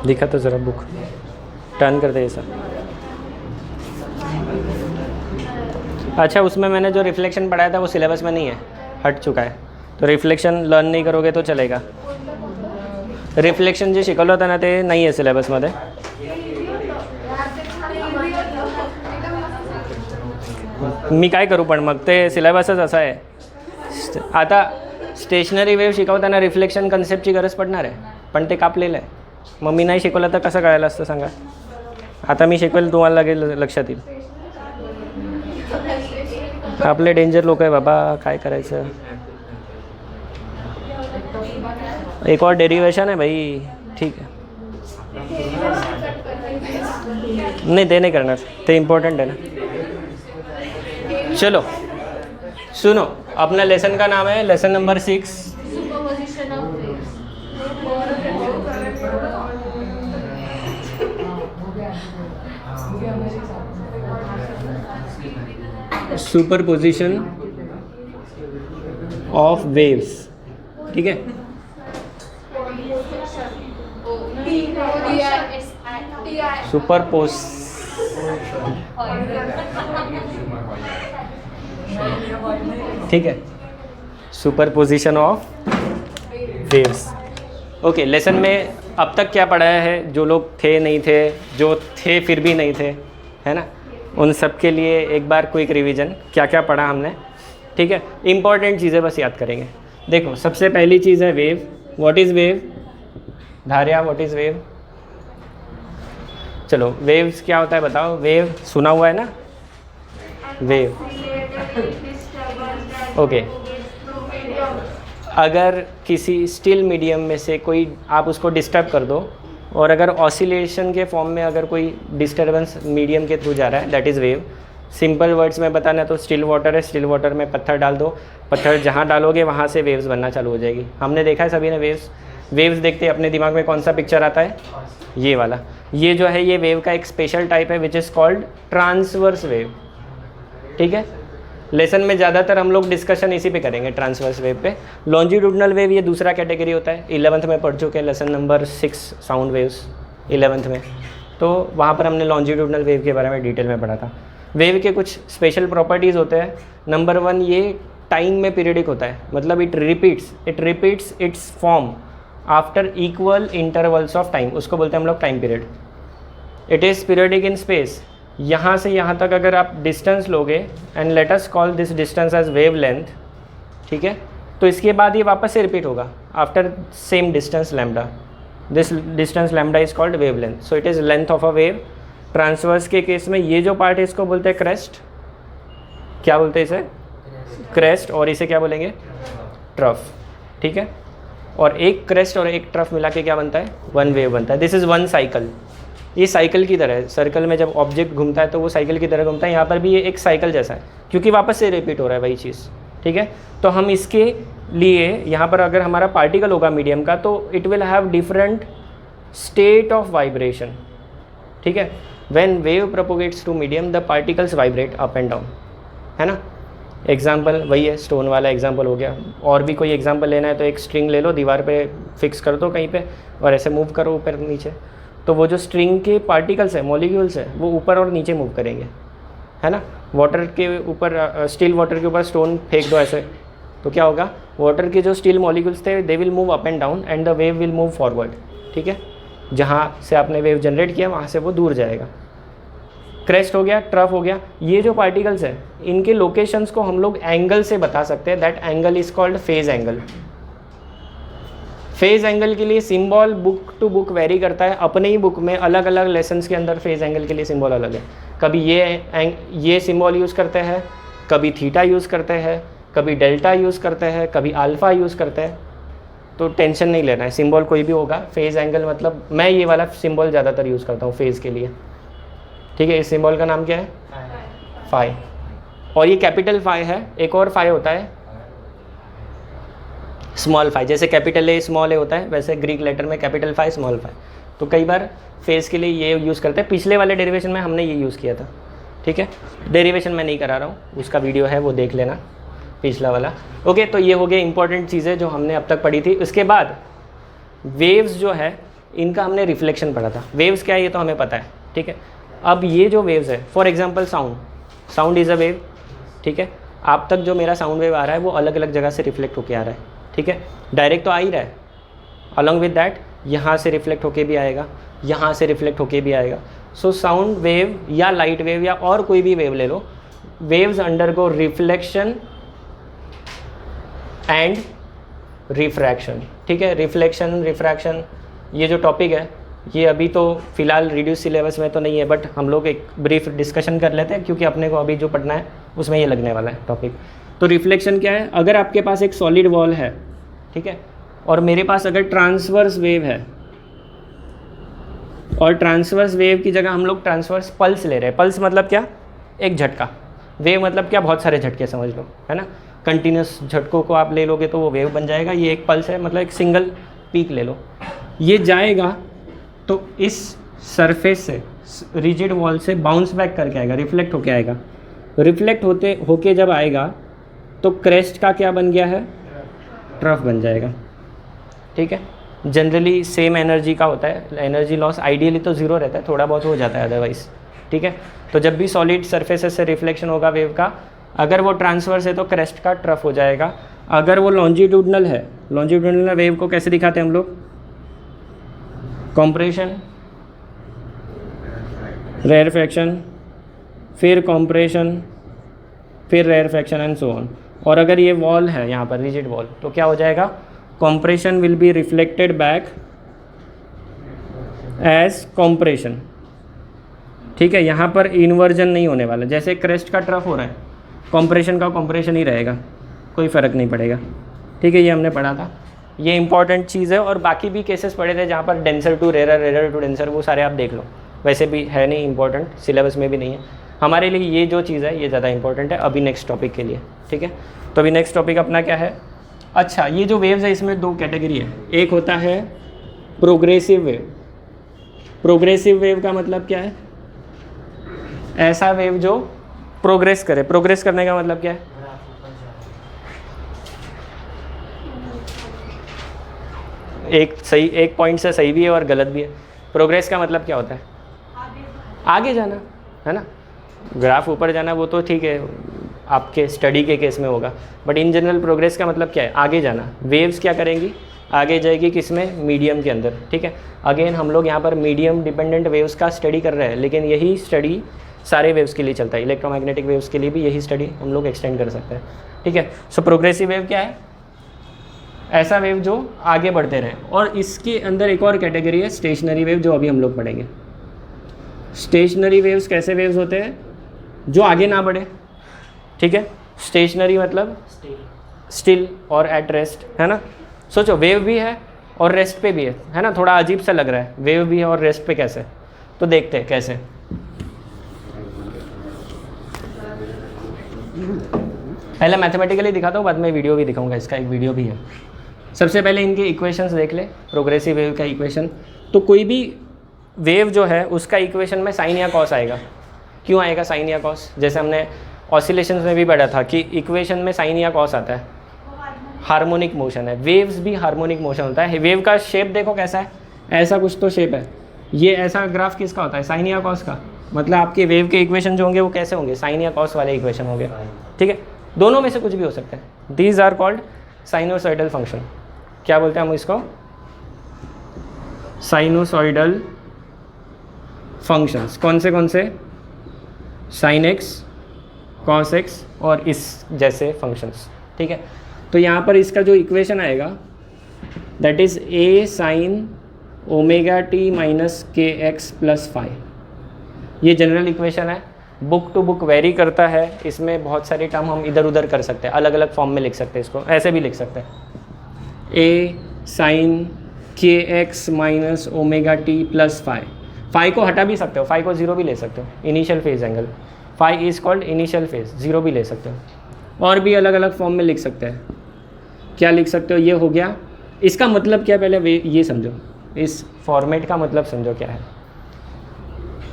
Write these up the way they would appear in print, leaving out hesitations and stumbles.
दिखा तो ज़रा बुक, टर्न कर दे ऐसा। अच्छा, उसमें मैंने जो रिफ्लेक्शन पढ़ाया था वो सिलेबस में नहीं है, हट चुका है। तो रिफ्लेक्शन लर्न नहीं करोगे तो चलेगा। रिफ्लेक्शन जे शिकवलं होतं ना ते नाही आहे सिलेबसमध्ये। मी काय करू, पण मग ते सिलेबसच असा आहे। आता स्टेशनरी वेव्ह शिकवताना रिफ्लेक्शन कन्सेप्टची गरज पडणार आहे, पण ते कापलेलं आहे। मग मी नाही शिकवलं तर कसं कळायला असतं सांगा। आता मी शिकवेल तुम्हाला लगेच लक्षात येईल। आपले डेंजर लोक आहे बाबा, काय करायचं। एक और डेरिवेशन है भाई, ठीक है। नहीं, ते नहीं करना, ते इम्पोर्टेंट है ना। चलो सुनो, अपना लेसन का नाम है lesson number 6, superposition of waves. ठीक है, सुपरपोज, ठीक है, superposition of waves. Okay, lesson में अब तक क्या पढ़ाया है, जो लोग थे नहीं थे, जो थे फिर भी नहीं थे, है ना, उन सब के लिए एक बार क्विक रिवीजन, क्या क्या पढ़ा हमने। ठीक है, इम्पॉर्टेंट चीज़ें बस याद करेंगे। देखो, सबसे पहली चीज़ है wave. What is wave? Dhariya, what is wave? चलो, वेव्स क्या होता है बताओ। वेव सुना हुआ है ना, वेव। ओके, अगर किसी स्टिल मीडियम में से कोई आप उसको डिस्टर्ब कर दो, और अगर ऑसिलेशन के फॉर्म में अगर कोई डिस्टर्बेंस मीडियम के थ्रू जा रहा है, that is wave. Simple words में बताना तो स्टिल वाटर है, स्टिल वाटर में पत्थर डाल दो, पत्थर जहाँ डालोगे वहाँ से वेव्स बनना चालू हो जाएगी। हमने देखा है सभी ने वेव्स। वेव्स देखते अपने दिमाग में कौन सा पिक्चर आता है? ये वाला। ये जो है ये वेव का एक स्पेशल टाइप है which is called transverse wave. ठीक है, लेसन में ज़्यादातर हम लोग डिस्कशन इसी पे करेंगे, ट्रांसवर्स वेव पे। लॉन्जिट्यूडनल वेव ये दूसरा कैटेगरी होता है, 11th में पढ़ चुके हैं, lesson number 6 sound waves 11th में। तो वहाँ पर हमने लॉन्जिट्यूडनल वेव के बारे में डिटेल में पढ़ा था। वेव के कुछ स्पेशल प्रॉपर्टीज़ होते हैं। नंबर 1, ये टाइम में पीरियडिक होता है, मतलब it repeats its form after equal intervals of time, उसको बोलते हैं हम लोग time period. It is periodic in space. यहाँ से यहाँ तक अगर आप डिस्टेंस लोगे, and let us call this distance as wavelength, ठीक है, तो इसके बाद ये वापस से रिपीट होगा after same distance lambda. This distance lambda is called wave length, so it is length of a wave. Transverse के केस में ये जो पार्ट है इसको बोलते हैं क्रेस्ट। क्या बोलते हैं इसे? क्रेस्ट। और इसे क्या बोलेंगे? ट्रफ। ठीक है, और एक क्रेस्ट और एक ट्रफ मिला के क्या बनता है? वन वेव बनता है। This is one cycle. ये साइकिल की तरह है, सर्कल में जब ऑब्जेक्ट घूमता है तो वो साइकिल की तरह घूमता है। यहाँ पर भी ये एक साइकिल जैसा है, क्योंकि वापस से रिपीट हो रहा है वही चीज़। ठीक है, तो हम इसके लिए यहाँ पर अगर हमारा पार्टिकल होगा मीडियम का, तो it will have different state of vibration. ठीक है, when wave propagates to medium the particles vibrate up and down, है ना। एग्जाम्पल वही है, स्टोन वाला एग्जाम्पल हो गया। और भी कोई एग्जाम्पल लेना है तो एक स्ट्रिंग ले लो, दीवार पे फिक्स कर दो कहीं पे, और ऐसे मूव करो ऊपर नीचे, तो वो जो स्ट्रिंग के पार्टिकल्स है, मॉलिक्यूल्स है, वो ऊपर और नीचे मूव करेंगे, है ना। वाटर के ऊपर, स्टील वाटर के ऊपर स्टोन फेंक दो ऐसे, तो क्या होगा? वाटर के जो स्टील मॉलिक्यूल्स थे they will move up and down and the wave will move forward. ठीक है, जहाँ से आपने वेव जनरेट किया वहाँ से वो दूर जाएगा। क्रेस्ट हो गया, ट्रफ हो गया। ये जो पार्टिकल्स हैं इनके लोकेशंस को हम लोग एंगल से बता सकते हैं। That angle is called phase angle. Phase angle के लिए symbol book to book vary करता है। अपने ही बुक में अलग अलग लेसन्स के अंदर फेज एंगल के लिए सिंबल अलग है। कभी ये सिंबल यूज़ करते हैं, कभी थीटा यूज़ करते हैं, कभी डेल्टा यूज़ करते हैं, कभी अल्फ़ा यूज़ करते हैं। तो टेंशन नहीं लेना है, सिंबल कोई भी होगा। फेज एंगल मतलब मैं ये वाला सिंबल ज़्यादातर यूज़ करता हूँ फेज़ के लिए। ठीक है, इस सिंबल का नाम क्या है? फाई। और ये कैपिटल फाई है। एक और फाई होता है स्मॉल फाई। जैसे कैपिटल ए स्मॉल ए होता है, वैसे ग्रीक लेटर में कैपिटल फाई स्मॉल फाई। तो कई बार फेस के लिए ये यूज़ करते हैं। पिछले वाले डेरिवेशन में हमने ये यूज़ किया था। ठीक है, डेरिवेशन मैं नहीं करा रहा हूँ, उसका वीडियो है वो देख लेना। पिछला वाला। ओके, तो ये हो गया इंपॉर्टेंट चीज़ें जो हमने अब तक पढ़ी थी। उसके बाद वेव्स जो है इनका हमने रिफ्लेक्शन पढ़ा था। वेव्स क्या है ये तो हमें पता है, ठीक है। अब ये जो वेव्स है, for example sound is a wave, ठीक है। आप तक जो मेरा साउंड वेव आ रहा है वो अलग अलग जगह से रिफ्लेक्ट होके आ रहा है, ठीक है। डायरेक्ट तो आ ही रहा है, अलॉन्ग विद दैट यहाँ से रिफ्लेक्ट होके भी आएगा, यहाँ से रिफ्लेक्ट होके भी आएगा। सो साउंड वेव या लाइट वेव या और कोई भी वेव ले लो, waves undergo reflection and refraction, ठीक है। रिफ्लेक्शन रिफ्रैक्शन ये जो टॉपिक है ये अभी तो फ़िलहाल रिड्यूस सिलेबस में तो नहीं है, बट हम लोग एक ब्रीफ डिस्कशन कर लेते हैं क्योंकि अपने को अभी जो पढ़ना है उसमें ये लगने वाला है टॉपिक। तो रिफ्लेक्शन क्या है, अगर आपके पास एक सॉलिड वॉल है, ठीक है, और मेरे पास अगर ट्रांसवर्स वेव है, और ट्रांसवर्स वेव की जगह हम लोग ट्रांसवर्स पल्स ले रहे हैं। पल्स मतलब क्या, एक झटका। वेव मतलब क्या, बहुत सारे झटके समझ लो, है ना। कंटिन्यूस झटकों को आप ले लोगे तो वो वेव बन जाएगा। ये एक पल्स है, मतलब एक सिंगल पीक ले लो, ये जाएगा तो इस सरफेस से, रिजिड वॉल से बाउंस बैक करके आएगा, रिफ्लेक्ट होके आएगा। रिफ्लेक्ट होके जब आएगा तो क्रेस्ट का क्या बन गया है, ट्रफ बन जाएगा, ठीक है। जनरली सेम एनर्जी का होता है, एनर्जी लॉस आइडियली तो ज़ीरो रहता है, थोड़ा बहुत हो जाता है अदरवाइज़, ठीक है। तो जब भी सॉलिड सरफेसेस से रिफ्लेक्शन होगा वेव का, अगर वो ट्रांसवर्स है तो क्रेस्ट का ट्रफ हो जाएगा। अगर वो लॉन्जिट्यूडनल है, लॉन्जिट्यूडनल वेव को कैसे दिखाते हैं हम लोग, कॉम्प्रेशन, रेयरफैक्शन, फिर कॉम्प्रेशन, फिर रेयरफैक्शन एंड सो ऑन। और अगर ये वॉल है यहाँ पर रिजिड वॉल, तो क्या हो जाएगा, compression will be reflected back as compression, ठीक है। यहाँ पर इन्वर्जन नहीं होने वाला, जैसे क्रेस्ट का ट्रफ हो रहा है, कॉम्प्रेशन का कॉम्प्रेशन ही रहेगा, कोई फ़र्क नहीं पड़ेगा, ठीक है। ये हमने पढ़ा था, ये इंपॉर्टेंट चीज़ है। और बाकी भी केसेस पढ़े थे जहाँ पर denser to rare, rare to denser, वो सारे आप देख लो, वैसे भी है नहीं इंपॉर्टेंट, सिलेबस में भी नहीं है। हमारे लिए ये जो चीज़ है ये ज़्यादा इंपॉर्टेंट है अभी नेक्स्ट टॉपिक के लिए, ठीक है। तो अभी नेक्स्ट टॉपिक अपना क्या है, अच्छा, ये जो वेव्स है इसमें दो कैटेगरी है। एक होता है प्रोग्रेसिव वेव। प्रोग्रेसिव वेव का मतलब क्या है, ऐसा वेव जो प्रोग्रेस करे। प्रोग्रेस करने का मतलब क्या है, एक पॉइंट से सही भी है और गलत भी है। प्रोग्रेस का मतलब क्या होता है, आगे जाना, है ना। ग्राफ ऊपर जाना वो तो ठीक है, आपके स्टडी के केस में होगा, बट इन जनरल प्रोग्रेस का मतलब क्या है, आगे जाना। वेव्स क्या करेंगी, आगे जाएगी किसमें, मीडियम के अंदर, ठीक है। अगेन हम लोग यहाँ पर मीडियम डिपेंडेंट वेव्स का स्टडी कर रहे हैं, लेकिन यही स्टडी सारे वेव्स के लिए चलता है। इलेक्ट्रोमैग्नेटिक वेव्स के लिए भी यही स्टडी हम लोग एक्सटेंड कर सकते हैं, ठीक है। सो प्रोग्रेसिव वेव क्या है, ऐसा वेव जो आगे बढ़ते रहे। और इसके अंदर एक और कैटेगरी है स्टेशनरी वेव, जो अभी हम लोग पढ़ेंगे। स्टेशनरी वेव्स कैसे वेव्स होते हैं, जो आगे ना बढ़े, ठीक है। स्टेशनरी मतलब स्टिल और एट रेस्ट, है ना। सोचो वेव भी है और रेस्ट पे भी है ना। थोड़ा अजीब सा लग रहा है, वेव भी है और रेस्ट पे कैसे, तो देखते हैं कैसे। पहले मैथमेटिकली दिखाता हूँ, बाद में वीडियो भी दिखाऊंगा, इसका एक वीडियो भी है। सबसे पहले इनके इक्वेशंस देख ले, प्रोग्रेसिव वेव का इक्वेशन। तो कोई भी वेव जो है उसका इक्वेशन में साइन या कॉस आएगा। क्यों आएगा साइन या कॉस, जैसे हमने ऑसिलेशंस में भी पढ़ा था कि इक्वेशन में साइन या कॉस आता है, हार्मोनिक मोशन है। वेव्स भी हार्मोनिक मोशन होता है। वेव का शेप देखो कैसा है, ऐसा कुछ तो शेप है। ये ऐसा ग्राफ किसका होता है, साइन या कॉस का। मतलब आपके वेव के इक्वेशन जो होंगे वो कैसे होंगे, साइन या कॉस वाले इक्वेशन होंगे, ठीक है। दोनों में से कुछ भी हो सकता है। These are called sinusoidal function. क्या बोलते हैं हम इसको, साइनोसॉइडल फंक्शंस। कौन से, साइन एक्स, कॉस एक्स और इस जैसे फंक्शंस, ठीक है। तो यहाँ पर इसका जो इक्वेशन आएगा that is a sine omega t minus के एक्स प्लस फाइव। ये जनरल इक्वेशन है, बुक टू बुक वेरी करता है। इसमें बहुत सारी टर्म हम इधर उधर कर सकते हैं, अलग अलग फॉर्म में लिख सकते हैं इसको, ऐसे भी लिख सकते हैं ए साइन के x minus omega T plus five को हटा भी सकते हो, फाइव को जीरो भी ले सकते हो, initial phase angle. Five is called initial phase, zero भी ले सकते हो। और भी अलग अलग फॉर्म में लिख सकते हैं। क्या लिख सकते हो, ये हो गया। इसका मतलब क्या, पहले ये समझो, इस फॉर्मेट का मतलब समझो क्या है।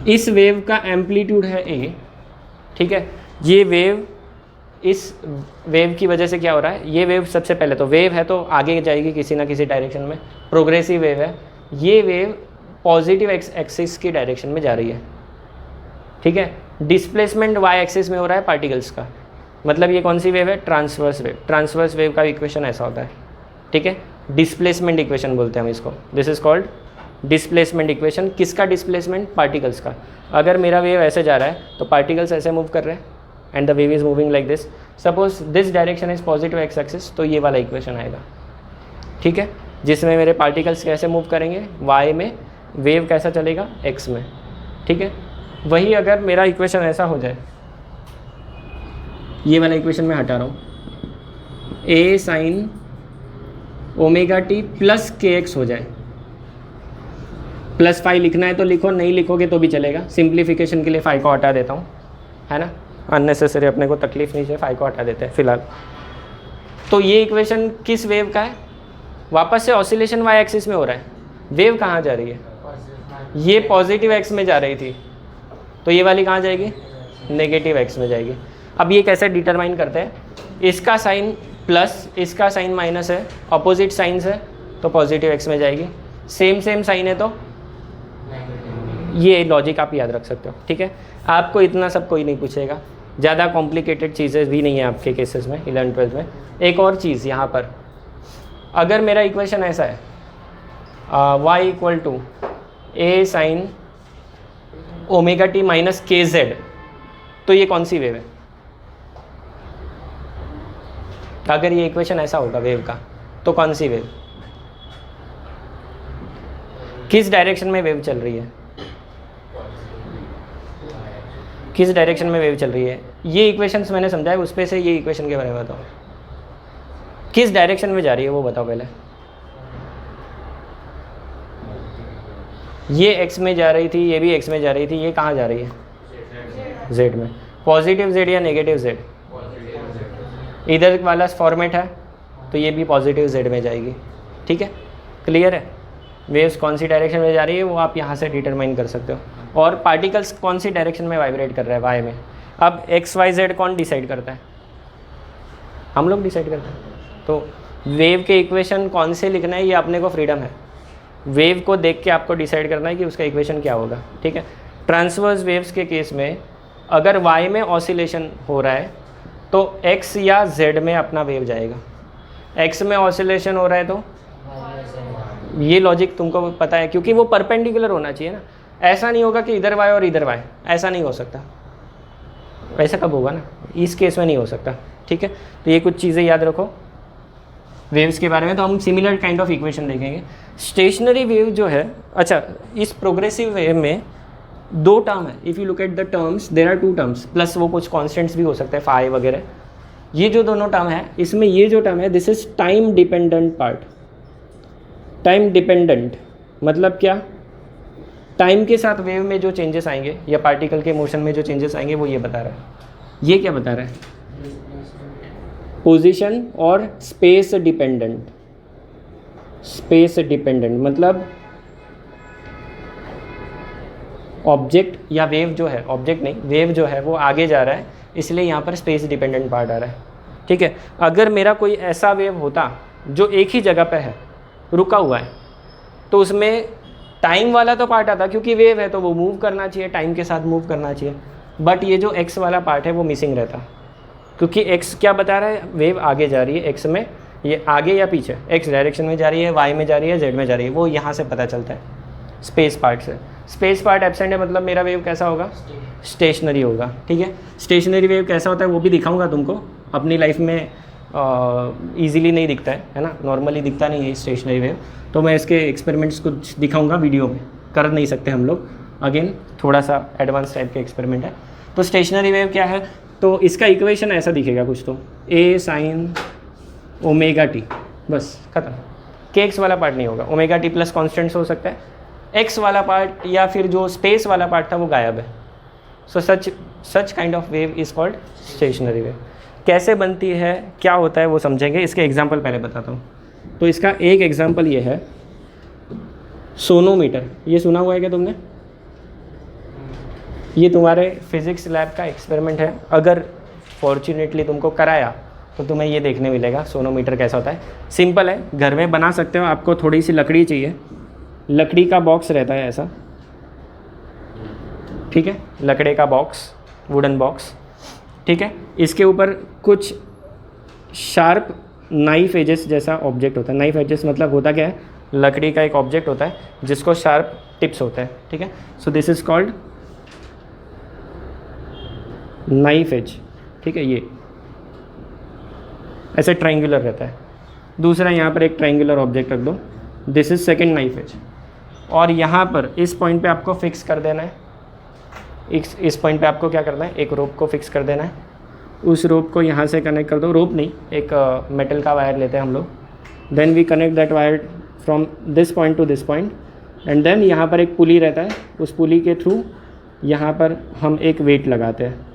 इस वेव का एम्पलीट्यूड है ए, ठीक है। ये वेव इस वेव की वजह से क्या हो रहा है, ये वेव सबसे पहले तो वेव है तो आगे जाएगी किसी ना किसी डायरेक्शन में, प्रोग्रेसिव वेव है, ये वेव पॉजिटिव एक्सिस की डायरेक्शन में जा रही है, ठीक है। डिस्प्लेसमेंट वाई एक्सिस में हो रहा है पार्टिकल्स का, मतलब ये कौन सी वेव है, ट्रांसवर्स वेव। ट्रांसवर्स वेव का इक्वेशन ऐसा होता है, ठीक है, डिस्प्लेसमेंट इक्वेशन बोलते हैं हम इसको, this is called displacement equation. किसका डिस्प्लेसमेंट, पार्टिकल्स का। अगर मेरा वेव ऐसे जा रहा है तो पार्टिकल्स ऐसे मूव कर रहे हैं and the wave is moving like this, suppose this direction is positive x axis, तो ये वाला इक्वेशन आएगा, ठीक है, जिसमें मेरे पार्टिकल्स कैसे मूव करेंगे, वाई में, वेव कैसा चलेगा, एक्स में, ठीक है। वही अगर मेरा इक्वेशन ऐसा हो जाए, ये वाला इक्वेशन मैं हटा रहा हूँ, ए साइन ओमेगा टी प्लस के एक्स हो जाए, प्लस फाई लिखना है तो लिखो, नहीं लिखोगे तो भी चलेगा, सिंप्लीफिकेशन के लिए फाई को हटा देता हूँ, है ना, अननेसेसरी अपने को तकलीफ नहीं चाहिए, फाई को हटा देते हैं फिलहाल। तो ये इक्वेशन किस वेव का है, वापस से ऑसिलेशन वाई एक्सिस में हो रहा है, वेव कहाँ जा रही है, ये पॉजिटिव एक्स में जा रही थी, तो ये वाली कहाँ जाएगी, नेगेटिव एक्स में जाएगी। अब ये कैसे डिटरमाइन करते हैं, इसका साइन प्लस इसका साइन माइनस है, अपोजिट साइंस है तो पॉजिटिव एक्स में जाएगी, सेम साइन है तो ये लॉजिक आप याद रख सकते हो, ठीक है। आपको इतना सब कोई नहीं पूछेगा, ज़्यादा कॉम्प्लिकेटेड चीज़ें भी नहीं है आपके केसेस में 11-12 में। एक और चीज़ यहाँ पर, अगर मेरा इक्वेशन ऐसा है y equal to A sine omega t minus k z, तो ये कौन सी वेव है, अगर ये इक्वेशन ऐसा होगा वेव का तो कौन सी वेव, किस डायरेक्शन में वेव चल रही है, किस डायरेक्शन में वेव चल रही है, ये इक्वेशंस मैंने समझाया, उस पे से ये इक्वेशन के बारे में बताओ, किस डायरेक्शन में जा रही है वो बताओ पहले। ये x में जा रही थी, ये भी x में जा रही थी, ये कहाँ जा रही है, z में। पॉजिटिव z या नेगेटिव z, इधर वाला फॉर्मेट है तो ये भी पॉजिटिव z में जाएगी, ठीक है, क्लियर है। वेव्स कौन सी डायरेक्शन में जा रही है वो आप यहाँ से डिटरमाइन कर सकते हो, और पार्टिकल्स कौन सी डायरेक्शन में वाइब्रेट कर रहा है, वाई में। अब एक्स वाई जेड कौन डिसाइड करता है, हम लोग डिसाइड करते हैं। तो वेव के इक्वेशन कौन से लिखना है ये अपने को फ्रीडम है, वेव को देख के आपको डिसाइड करना है कि उसका इक्वेशन क्या होगा, ठीक है। ट्रांसवर्स वेव्स के केस में अगर वाई में ऑसिलेशन हो रहा है तो एक्स या जेड में अपना वेव जाएगा, एक्स में ऑसिलेशन हो रहा है तो ये लॉजिक तुमको पता है, क्योंकि वो परपेंडिकुलर होना चाहिए ना, ऐसा नहीं होगा कि इधर वाई और इधर वाई, ऐसा नहीं हो सकता, ऐसा कब होगा ना, इस केस में नहीं हो सकता, ठीक है। तो ये कुछ चीज़ें याद रखो वेव्स के बारे में। तो हम सिमिलर काइंड ऑफ इक्वेशन देखेंगे। स्टेशनरी वेव जो है, अच्छा इस प्रोग्रेसिव वेव में दो टर्म है, if you look at the terms there are two terms, plus वो कुछ कॉन्स्टेंट्स भी हो सकते हैं, फाई वगैरह। ये जो दोनों टर्म है, इसमें ये जो टर्म है this is time dependent part. Time dependent मतलब क्या, टाइम के साथ वेव में जो चेंजेस आएंगे या पार्टिकल के मोशन में जो चेंजेस आएंगे वो ये बता रहा है। ये क्या बता रहा है, पोजीशन और स्पेस डिपेंडेंट। स्पेस डिपेंडेंट मतलब ऑब्जेक्ट या वेव जो है, ऑब्जेक्ट नहीं वेव जो है वो आगे जा रहा है, इसलिए यहाँ पर स्पेस डिपेंडेंट पार्ट आ रहा है, ठीक है। अगर मेरा कोई ऐसा वेव होता जो एक ही जगह पे है, रुका हुआ है, तो उसमें टाइम वाला तो पार्ट आता, क्योंकि वेव है तो वो मूव करना चाहिए, टाइम के साथ मूव करना चाहिए, बट ये जो एक्स वाला पार्ट है वो मिसिंग रहता, क्योंकि एक्स क्या बता रहा है, वेव आगे जा रही है एक्स में, ये आगे या पीछे, एक्स डायरेक्शन में जा रही है, वाई में जा रही है, जेड में जा रही है, वो यहाँ से पता चलता है स्पेस पार्ट से। स्पेस पार्ट एब्सेंट है मतलब मेरा वेव कैसा होगा, स्टेशनरी होगा, ठीक है। स्टेशनरी वेव कैसा होता है वो भी दिखाऊंगा तुमको, अपनी लाइफ में ईजीली नहीं दिखता है ना, नॉर्मली दिखता नहीं है स्टेशनरी वेव, तो मैं इसके एक्सपेरिमेंट्स कुछ दिखाऊंगा वीडियो में, कर नहीं सकते हम लोग, अगेन थोड़ा सा एडवांस टाइप के एक्सपेरिमेंट है। तो स्टेशनरी वेव क्या है, तो इसका इक्वेशन ऐसा दिखेगा कुछ, तो ए साइन ओमेगा टी, बस खत्म। के एक्स वाला पार्ट नहीं होगा, ओमेगा टी प्लस कॉन्स्टेंट्स हो सकता है, एक्स वाला पार्ट या फिर जो स्पेस वाला पार्ट था वो गायब है। So such kind of wave is called stationary wave. कैसे बनती है, क्या होता है वो समझेंगे, इसके एग्जांपल पहले बताता हूँ। तो इसका एक एग्जांपल ये है, सोनोमीटर। ये सुना हुआ है क्या तुमने, ये तुम्हारे फिज़िक्स लैब का एक्सपेरिमेंट है। अगर फॉर्चुनेटली तुमको कराया तो तुम्हें ये देखने मिलेगा सोनोमीटर कैसा होता है। सिंपल है, घर में बना सकते हो। आपको थोड़ी सी लकड़ी चाहिए, लकड़ी का बॉक्स रहता है ऐसा, ठीक है, लकड़ी का बॉक्स, वुडन बॉक्स, ठीक है। इसके ऊपर कुछ शार्प नाइफ एजेस जैसा ऑब्जेक्ट होता है। नाइफ एजेस मतलब होता क्या है, लकड़ी का एक ऑब्जेक्ट होता है जिसको शार्प टिप्स होता है, ठीक है। So this is called knife edge, ठीक है। ये ऐसे ट्रायंगुलर रहता है। दूसरा यहाँ पर एक ट्रायंगुलर ऑब्जेक्ट रख दो, this is second knife edge. और यहाँ पर इस पॉइंट पे आपको फिक्स कर देना है, इस पॉइंट पे आपको क्या करना है, एक रोप को फिक्स कर देना है। उस रोप को यहाँ से कनेक्ट कर दो, रोप नहीं, एक मेटल का वायर लेते हैं हम लोग। Then we connect that wire from this point to this point, and then यहाँ पर एक पुली रहता है, उस पुली के थ्रू यहाँ पर हम एक वेट लगाते हैं।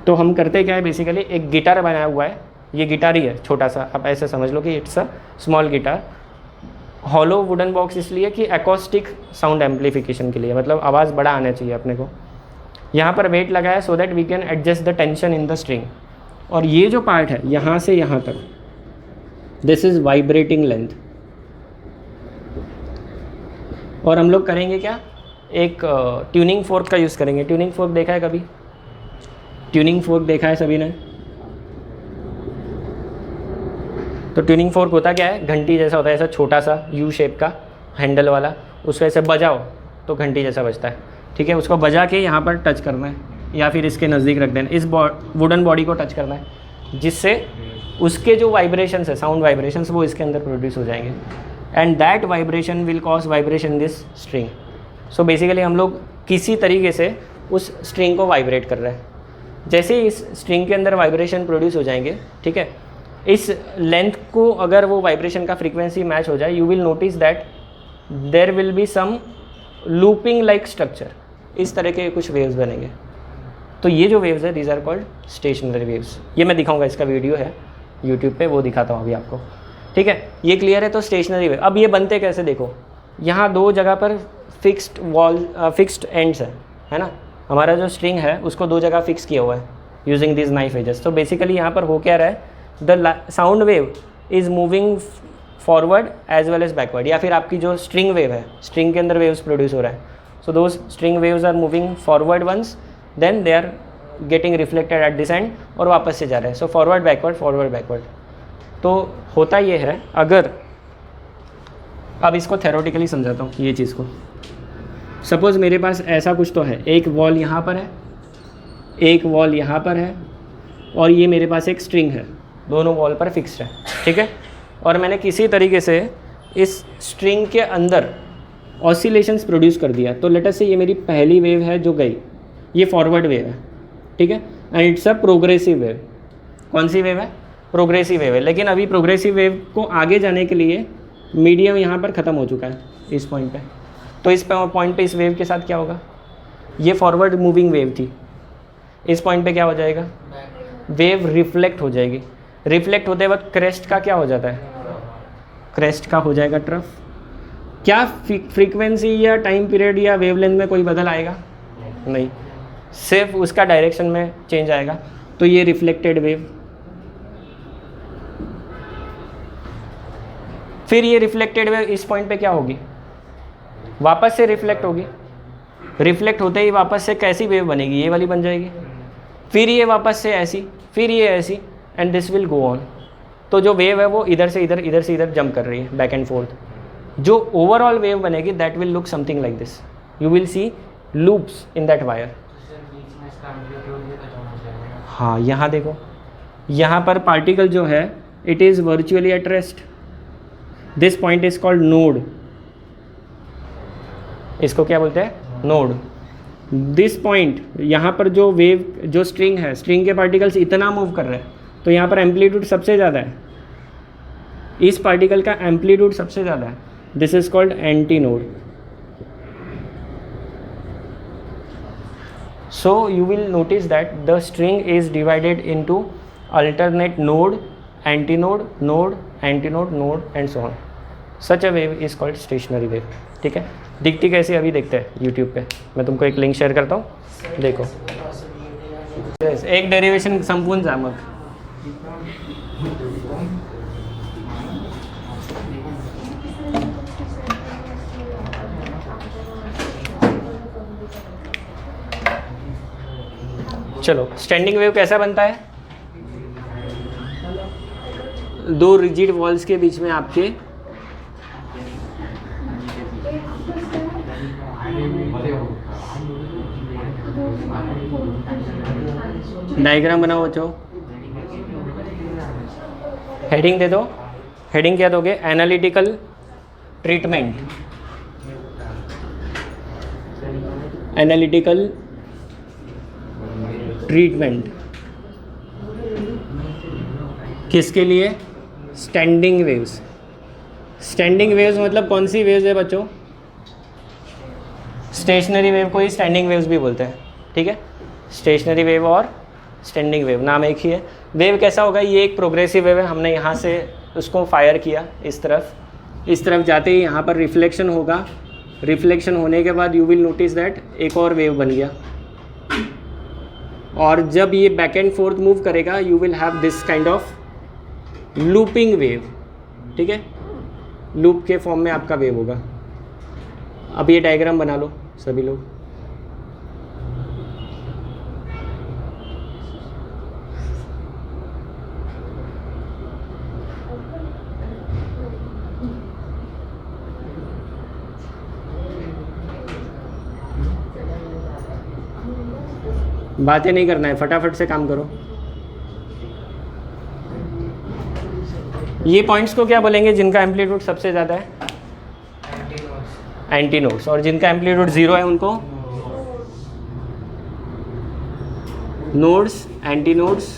तो हम करते क्या है, बेसिकली एक गिटार बनाया हुआ है, ये गिटार ही है छोटा सा, आप ऐसे समझ लो कि it's a small guitar. Hollow wooden box इसलिए कि एकॉस्टिक साउंड एम्पलीफिकेशन के लिए, मतलब आवाज़ बड़ा आना चाहिए अपने को। यहाँ पर वेट लगाया so that we can adjust the tension in the string. और ये जो पार्ट है यहाँ से यहाँ तक, दिस इज़ वाइब्रेटिंग लेंथ। और हम लोग करेंगे क्या, एक ट्यूनिंग फोर्क का यूज़ करेंगे। ट्यूनिंग फोर्क देखा है कभी? ट्यूनिंग फोर्क देखा है सभी ने? तो ट्यूनिंग फोर्क होता क्या है, घंटी जैसा होता है, ऐसा छोटा सा यू शेप का हैंडल वाला, उसको ऐसे बजाओ तो घंटी जैसा बजता है, ठीक है। उसको बजा के यहाँ पर टच करना है या फिर इसके नज़दीक रख देना, इस वुडन बॉडी को टच करना है, जिससे उसके जो वाइब्रेशंस है, साउंड वाइब्रेशंस, वो इसके अंदर प्रोड्यूस हो जाएंगे। And that vibration will cause vibration this string. So basically हम लोग किसी तरीके से उस स्ट्रिंग को वाइब्रेट कर रहे हैं। जैसे ही इस स्ट्रिंग के अंदर वाइब्रेशन प्रोड्यूस हो जाएंगे, ठीक है, इस लेंथ को अगर वो वाइब्रेशन का फ्रीक्वेंसी मैच हो जाए, you will notice that there will be some looping like structure, इस तरह के कुछ वेव्स बनेंगे। तो ये जो वेव्स है, these are called stationary waves. ये मैं दिखाऊंगा, इसका वीडियो है यूट्यूब पे, वो दिखाता हूँ अभी आपको, ठीक है। ये क्लियर है? तो स्टेशनरी वेव। अब ये बनते कैसे देखो, यहाँ दो जगह पर फिक्स्ड एंड्स है ना। हमारा जो स्ट्रिंग है उसको दो जगह फिक्स किया हुआ है यूजिंग दिस नाइफ एजेस। तो बेसिकली यहाँ पर हो क्या रहा है, the sound wave is moving forward as well as backward. या फिर आपकी जो स्ट्रिंग वेव है, स्ट्रिंग के अंदर वेव्स प्रोड्यूस हो रहा है, so those string waves are moving forward once, then they are getting reflected at this end और वापस से जा रहे हैं। So forward backward. तो होता ये है, अगर अब इसको थेरोटिकली समझाता हूँ ये चीज़ को। सपोज़ मेरे पास ऐसा कुछ तो है, एक वॉल यहाँ पर है, एक वॉल यहाँ पर है, और ये मेरे पास एक स्ट्रिंग है, दोनों वॉल पर फिक्स्ड है, ठीक है। और मैंने किसी तरीके से इस स्ट्रिंग के अंदर ऑसिलेशंस प्रोड्यूस कर दिया। तो लेट अस से ये मेरी पहली वेव है जो गई, ये फॉरवर्ड वेव है, ठीक है, and it's a progressive wave. कौन सी वेव है? प्रोग्रेसिव वेव है। लेकिन अभी प्रोग्रेसिव वेव को आगे जाने के लिए मीडियम यहाँ पर ख़त्म हो चुका है इस पॉइंट पे। तो इस पॉइंट पे इस वेव के साथ क्या होगा, ये फॉरवर्ड मूविंग वेव थी, इस पॉइंट पे क्या हो जाएगा, वेव रिफ्लेक्ट हो जाएगी। रिफ्लेक्ट होते वक्त क्रेस्ट का क्या हो जाता है, क्रेस्ट का हो जाएगा ट्रफ। क्या फ्रीक्वेंसी या टाइम पीरियड या वेवलेंथ में कोई बदल आएगा? नहीं, सिर्फ उसका डायरेक्शन में चेंज आएगा। तो ये रिफ्लेक्टेड वेव। फिर ये रिफ्लेक्टेड वेव इस पॉइंट पे क्या होगी, वापस से रिफ्लेक्ट होगी। रिफ्लेक्ट होते ही वापस से कैसी वेव बनेगी, ये वाली बन जाएगी। फिर ये वापस से ऐसी, फिर ये ऐसी, and this will go on. तो जो वेव है वो इधर से इधर जंप कर रही है, बैक एंड फोर्थ। जो ओवरऑल वेव बनेगी that will look something like this. You will see loops in that wire. हाँ, यहाँ देखो, यहाँ पर पार्टिकल जो है it is virtually at rest. This point is called node. इसको क्या बोलते हैं, नोड। दिस पॉइंट, यहाँ पर जो वेव, जो स्ट्रिंग है, स्ट्रिंग के पार्टिकल्स इतना मूव कर रहे हैं, तो यहाँ पर एम्पलीट्यूड सबसे ज़्यादा है, इस पार्टिकल का एम्पलीट्यूड सबसे ज़्यादा है। This is called anti node. So you will notice that the string is divided into alternate node, antinode, node, antinode, node and so on. Such a wave is called stationary wave. ठीक है, दिखती कैसी अभी देखते हैं YouTube पे। मैं तुमको एक लिंक शेयर करता हूँ, देखो। एक डेरिवेशन संपूर्ण जामक. चलो, स्टैंडिंग वेव कैसा बनता है? दो रिजिड वॉल्स के बीच में आपके डायग्राम बनाओ बच्चों. हेडिंग दे दो. हेडिंग क्या दोगे? Analytical treatment. एनालिटिकल ट्रीटमेंट किसके लिए? Standing waves. स्टैंडिंग वेव्स मतलब कौन सी वेव्स है बच्चों? स्टेशनरी वेव को ही स्टैंडिंग वेव्स भी बोलते हैं. ठीक है, स्टेशनरी वेव और स्टैंडिंग वेव नाम एक ही है. वेव कैसा होगा? ये एक प्रोग्रेसिव वेव है. हमने यहाँ से उसको फायर किया इस तरफ जाते ही यहाँ पर रिफ्लेक्शन होगा. रिफ्लेक्शन होने के बाद यू विल नोटिस दैट एक और वेव बन गया. और जब ये बैक एंड फोर्थ मूव करेगा you will have this kind of looping wave. ठीक है, लूप के फॉर्म में आपका वेव होगा. अब ये डायग्राम बना लो सभी लोग. बातें नहीं करना है, फटाफट से काम करो. ये पॉइंट्स को क्या बोलेंगे जिनका एम्पलीट्यूड सबसे ज़्यादा है? Anti nodes. और जिनका एम्पलीट्यूड 0 है उनको नोड्स. Anti nodes.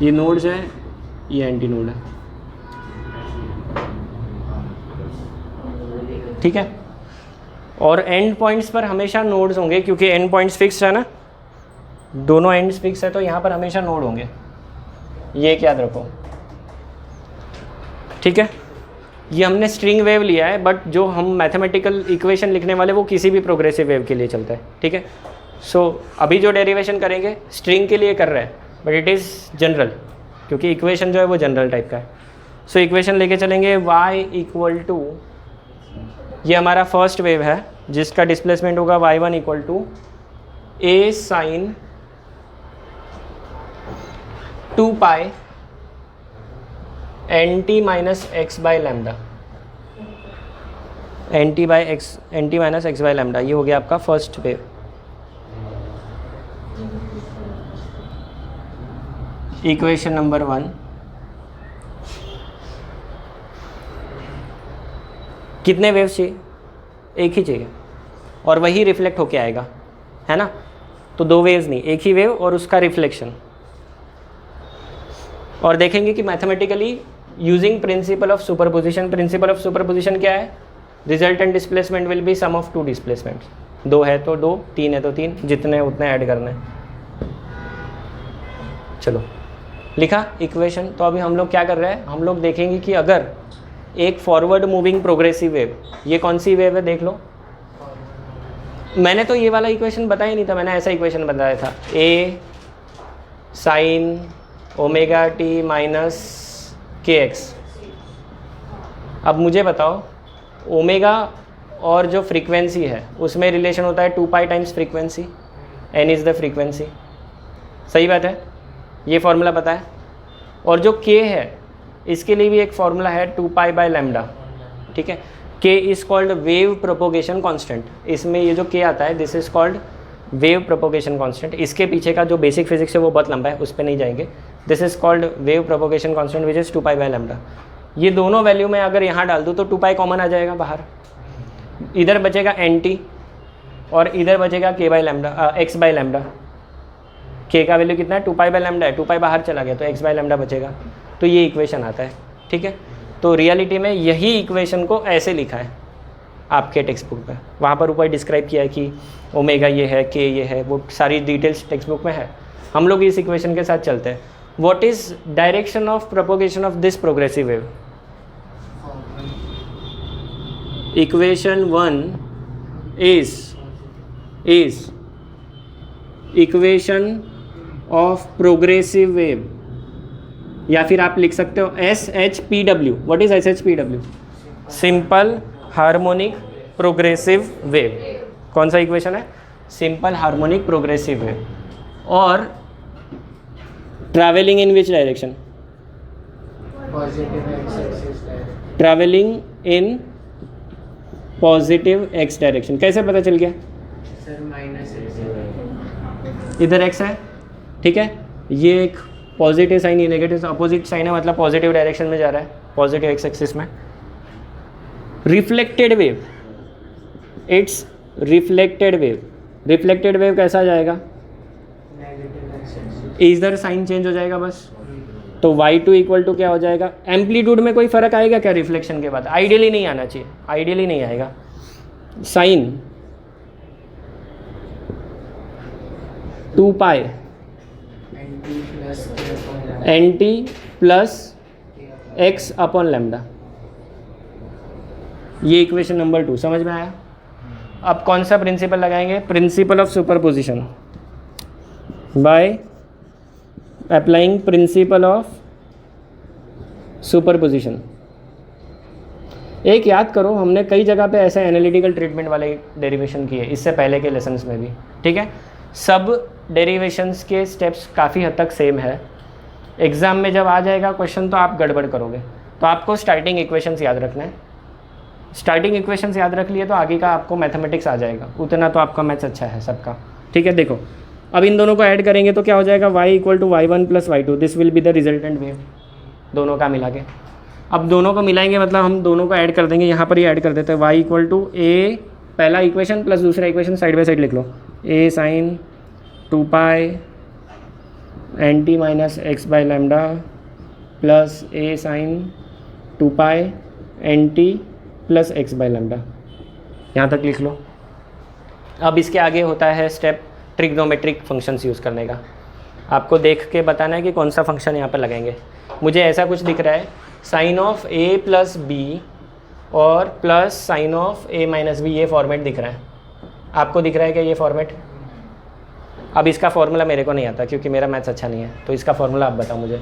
ये नोड्स है, ये एंटी नोड है. ठीक है, और एंड पॉइंट्स पर हमेशा नोड्स होंगे क्योंकि एंड पॉइंट्स फिक्स है ना, दोनों एंड्स फिक्स है तो यहाँ पर हमेशा नोड होंगे. ये याद रखो. ठीक है, ये हमने स्ट्रिंग वेव लिया है बट जो हम मैथमेटिकल इक्वेशन लिखने वाले वो किसी भी प्रोग्रेसिव वेव के लिए चलता है. ठीक है, सो अभी जो डेरिवेशन करेंगे स्ट्रिंग के लिए कर रहे हैं बट इट इज़ जनरल क्योंकि इक्वेशन जो है वो जनरल टाइप का है. सो इक्वेशन लेके चलेंगे y इक्वल टू, ये हमारा फर्स्ट वेव है जिसका डिस्प्लेसमेंट होगा y1 equal to a sine 2 pi nt minus x by lambda. nt minus x by lambda, ये हो गया आपका फर्स्ट वेव. Equation number 1. कितने वेव्स चाहिए? एक ही चाहिए और वही रिफ्लेक्ट होके आएगा, है ना. तो दो वेव्स नहीं, एक ही वेव और उसका रिफ्लेक्शन. और देखेंगे कि mathematically using principle of superposition. Principle of superposition क्या है? Resultant displacement will be sum of two displacements. 2 है तो 2, 3 है तो 3, जितने उतने ऐड करने. चलो लिखा इक्वेशन. तो अभी हम लोग क्या कर रहे हैं? हम लोग देखेंगे कि अगर एक फॉरवर्ड मूविंग प्रोग्रेसिव वेव, ये कौन सी वेव है देख लो. मैंने तो ये वाला इक्वेशन बताया नहीं था, मैंने ऐसा इक्वेशन बताया था a sign omega t minus के एक्स. अब मुझे बताओ ओमेगा और जो फ्रीक्वेंसी है उसमें रिलेशन होता है 2 पाई times frequency. n is the frequency. सही बात है, ये फॉर्मूला पता है. और जो k है इसके लिए भी एक फॉर्मूला है 2 पाई बाय लैम्डा. ठीक है, k is called wave propagation constant. इसमें ये जो k आता है this is called wave propagation constant. इसके पीछे का जो बेसिक फिजिक्स है वो बहुत लंबा है, उस पर नहीं जाएंगे. This is called wave propagation constant which is 2 pi by lambda. ये दोनों वैल्यू में अगर यहाँ डाल दूँ तो 2 पाई कॉमन आ जाएगा बाहर. इधर बचेगा nt और इधर बचेगा k by lambda, x by lambda. k का वैल्यू कितना है? 2 पाई बाय लैम्डा है. 2 पाई बाहर चला गया तो x बाई लैम्डा बचेगा. तो ये इक्वेशन आता है. ठीक है, तो रियलिटी में यही इक्वेशन को ऐसे लिखा है आपके टेक्स्ट बुक में. वहाँ पर ऊपर डिस्क्राइब किया है कि ओमेगा ये है, के ये है, वो सारी डिटेल्स टेक्स्ट बुक में है. हम लोग इस इक्वेशन के साथ चलते हैं. What is direction of propagation of this progressive wave? Equation 1 is equation of progressive wave, या फिर आप लिख सकते हो SHPW. What is SHPW? Simple harmonic progressive wave. कौन सा इक्वेशन है? Simple harmonic progressive wave. और travelling in which direction? Travelling in positive x direction. कैसे पता चल गया? इधर x है, ठीक है, ये एक पॉजिटिव साइन, ये नेगेटिव अपोजिट साइन है, मतलब पॉजिटिव डायरेक्शन में जा रहा है, पॉजिटिव एक्स एक्सिस में. Reflected wave, it's reflected wave. Reflected wave कैसा जाएगा? इधर साइन चेंज हो जाएगा बस. तो y2 इक्वल टू क्या हो जाएगा? एम्पलीट्यूड में कोई फर्क आएगा क्या रिफ्लेक्शन के बाद? आइडियली नहीं आना चाहिए, आइडियली नहीं आएगा. Sign 2 pi NT plus x upon lambda. ये इक्वेशन नंबर 2 समझ में आया. अब कौन सा प्रिंसिपल लगाएंगे? Principal of superposition by applying principal of superposition. एक याद करो, हमने कई जगह पे ऐसे एनालिटिकल ट्रीटमेंट वाले डेरिवेशन किए इससे पहले के लेसन्स में भी, ठीक है. सब डेरिवेशंस के स्टेप्स काफ़ी हद तक सेम है. एग्ज़ाम में जब आ जाएगा क्वेश्चन तो आप गड़बड़ करोगे. तो आपको स्टार्टिंग इक्वेशंस याद रखना है. स्टार्टिंग इक्वेशंस याद रख लिए तो आगे का आपको मैथमेटिक्स आ जाएगा. उतना तो आपका मैथ्स अच्छा है सबका, ठीक है. देखो अब इन दोनों को ऐड करेंगे तो क्या हो जाएगा? y equal to y1 plus y2. This will be the resultant wave. दोनों का मिला के, अब दोनों को मिलाएंगे मतलब हम दोनों को ऐड कर देंगे. यहाँ पर ही ऐड कर देते हैं. y इक्वल टू a पहला इक्वेशन प्लस दूसरा इक्वेशन साइड बाई साइड लिख लो. a sine 2 pi NT minus x by lambda plus a sine 2 pi NT plus x by lambda. यहाँ तक लिख लो. अब इसके आगे होता है स्टेप ट्रिग्नोमेट्रिक फंक्शंस यूज़ करने का. आपको देख के बताना है कि कौन सा फंक्शन यहाँ पर लगाएंगे. मुझे ऐसा कुछ दिख रहा है, sine of a plus b और plus sine of a minus b, ये फॉर्मेट दिख रहा है. आपको दिख रहा है क्या ये फॉर्मेट? अब इसका फॉर्मूला मेरे को नहीं आता क्योंकि मेरा मैथ्स अच्छा नहीं है, तो इसका फॉर्मूला आप बताओ मुझे.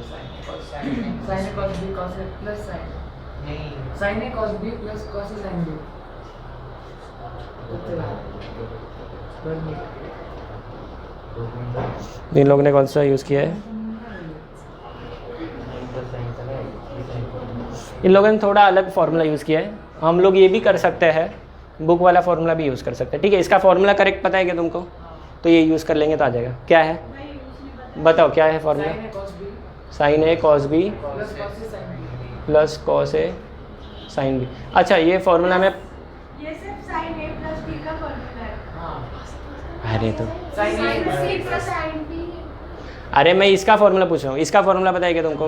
इन लोगों ने कौन सा यूज़ किया है? इन लोगों ने थोड़ा अलग फार्मूला यूज़ किया है. हम लोग ये भी कर सकते हैं, बुक वाला फार्मूला भी यूज़ कर सकते हैं, ठीक है. इसका फार्मूला करेक्ट पता है क्या तुमको? तो ये यूज़ कर लेंगे तो आ जाएगा. क्या है बताओ, क्या है formula? Sign a cos b plus cos A sine B. अच्छा, ये फार्मूला में ये सिर्फ sin a plus b का फॉर्मूला है. अरे तो c plus sin b. अरे मैं इसका फार्मूला पूछ रहा हूँ. इसका फार्मूला पता है क्या तुमको?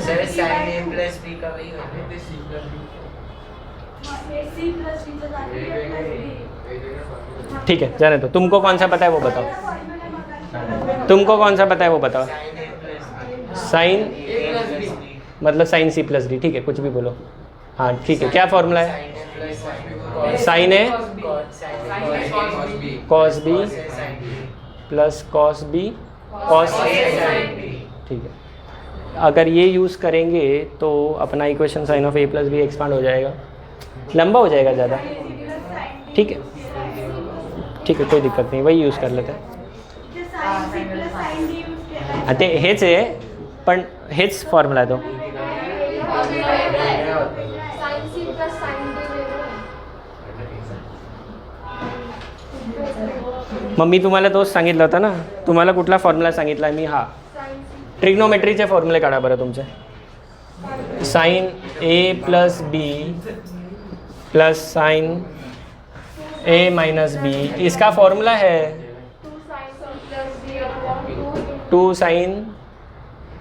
Sir sin a plus b का वही होता है. c plus b तो जाती है plus b. ठीक है, जाने दो. तुमको कौन सा पता है वो बताओ. तुमको कौन सा पता है वो बताओ. साइन मतलब साइन सी प्लस डी, ठीक है, कुछ भी बोलो. हाँ ठीक है, क्या फॉर्मूला है? Sine a cos b plus cos b cos, ठीक है. अगर ये यूज़ करेंगे तो अपना equation sine of a plus b expand हो जाएगा, लंबा हो जाएगा ज़्यादा, ठीक है. ठीक है, कोई दिक्कत नहीं, वही यूज़ कर लेते हैं. ते हेच आहे पण हेच फॉर्म्युला आहे तो. मम्मी तुम्हाला तोच सांगितलं होतं ना. तुम्हाला कुठला फॉर्म्युला सांगितला मी? हा ट्रिग्नोमेट्रीचे फॉर्म्युले काढा बरं तुमचे. Sine A plus B plus sine A minus B, इसका फॉर्मूला है 2 sine